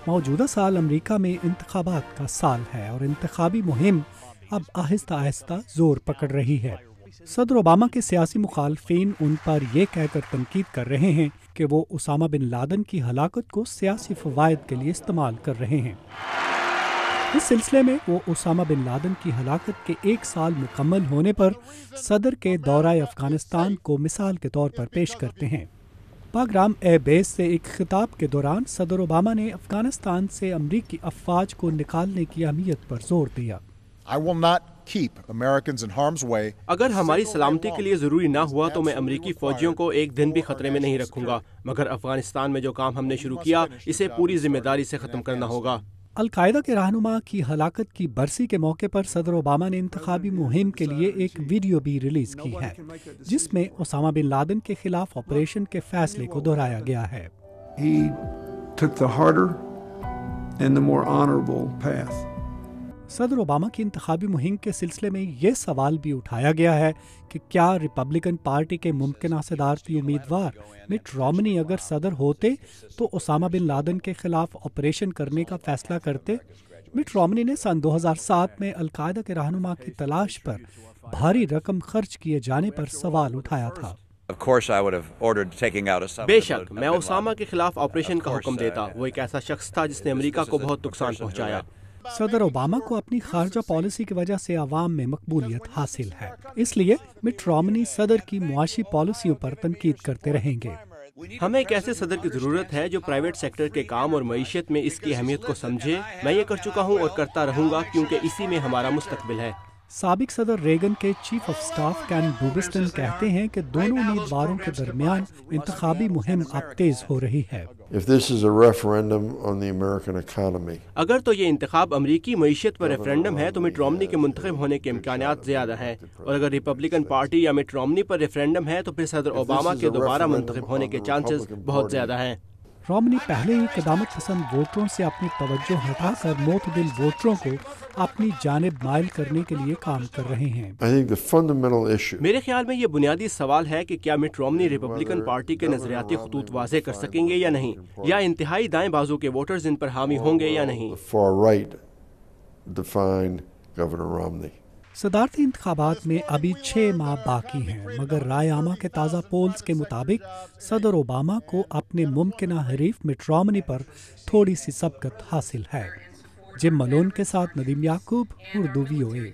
موجودہ साल अमेरिका में इंतखाबात का साल है और इंतखाबी मुहिम अब आहिस्ता आहिस्ता जोर पकड़ रही है। सदर ओबामा के सियासी मुखालफिन उन पर यह कहकर तनकीद कर रहे हैं कि वो उसामा बिन लादन की हलाकत को सियासी फवायद के लिए इस्तेमाल कर रहे हैं। इस सिलसिले में वो उसामा बिन लादन की हलाकत के 1 साल मुकम्मल होने पर सदर के दौरा अफगानिस्तान को मिसाल के तौर पर पेश करते हैं। बागराम एयर बेस से एक खिताब के दौरान सदर ओबामा ने अफगानिस्तान से अमरीकी अफवाज को निकालने की अहमियत पर जोर दिया। अगर हमारी सलामती के लिए ज़रूरी ना हुआ तो मैं अमरीकी फ़ौजियों को एक दिन भी खतरे में नहीं रखूंगा, मगर अफगानिस्तान में जो काम हमने शुरू किया इसे पूरी जिम्मेदारी से ख़त्म करना होगा। अल-कायदा के रहनुमा की हलाकत की बरसी के मौके पर सदर ओबामा ने इंतखाबी मुहिम के लिए एक वीडियो भी रिलीज की है, जिसमें उसामा बिन लादन के खिलाफ ऑपरेशन के फैसले को दोहराया गया है। He took the harder and the more honorable path. सदर ओबामा की इंतखाबी मुहिम के सिलसिले में ये सवाल भी उठाया गया है कि क्या रिपब्लिकन पार्टी के मुमकिन सदारती उम्मीदवार मिट रोमनी अगर सदर होते तो उसामा बिन लादन के खिलाफ ऑपरेशन करने का फैसला करते। मिट रोमनी ने सन 2007 में अल-कायदा के रहनुमा की तलाश पर भारी रकम खर्च किए जाने पर सवाल उठाया था। बेशक मैं उसामा के खिलाफ ऑपरेशन का हुक्म देता। वो एक ऐसा शख्स था जिसने अमेरिका को बहुत नुकसान पहुंचाया। सदर ओबामा को अपनी खारजा पॉलिसी की वजह से अवाम में मकबूलियत हासिल है, इसलिए मिट रोमनी सदर की मुआशी पॉलिसियों पर तनकीद करते रहेंगे। हमें एक ऐसे सदर की जरूरत है जो प्राइवेट सेक्टर के काम और मईशत में इसकी अहमियत को समझे। मैं ये कर चुका हूँ और करता रहूंगा, क्योंकि इसी में हमारा मुस्तकबिल है। साबिक सदर रेगन के चीफ ऑफ स्टाफ कैन डूबिस्टन कहते हैं कि दोनों उम्मीदवारों के दरमियान इंतखाबी मुहिम अब तेज हो रही है। अगर तो ये इंतखाब अमरीकी मईशत पर रेफरेंडम है तो मिट रोमनी के मुंतखब होने के इम्कानात ज्यादा हैं, और अगर रिपब्लिकन पार्टी या मिट रोमनी पर रेफरेंडम है तो फिर सदर ओबामा के दोबारा मुंतखब होने के चांसेस बहुत ज्यादा हैं। रोमनी पहले ही क़दामत पसंद वोटरों से अपनी तवज्जो हटाकर मोतदिल वोटरों को अपनी जानिब माइल करने के लिए काम कर रहे हैं। मेरे ख्याल में ये बुनियादी सवाल है कि क्या मिट रोमनी रिपब्लिकन पार्टी के नजरियाती खतूत वाज़े कर सकेंगे या नहीं, या इंतहाई दाएं बाजू के वोटर्स इन पर हामी होंगे या नहीं। सदारती इंतखाबात में अभी 6 माह बाकी हैं, मगर राय आमा के ताज़ा पोल्स के मुताबिक सदर ओबामा को अपने मुमकिना हरीफ मिट रोमनी पर थोड़ी सी सबकत हासिल है। जिम मलोन के साथ नदीम याकूब, उर्दू VOA।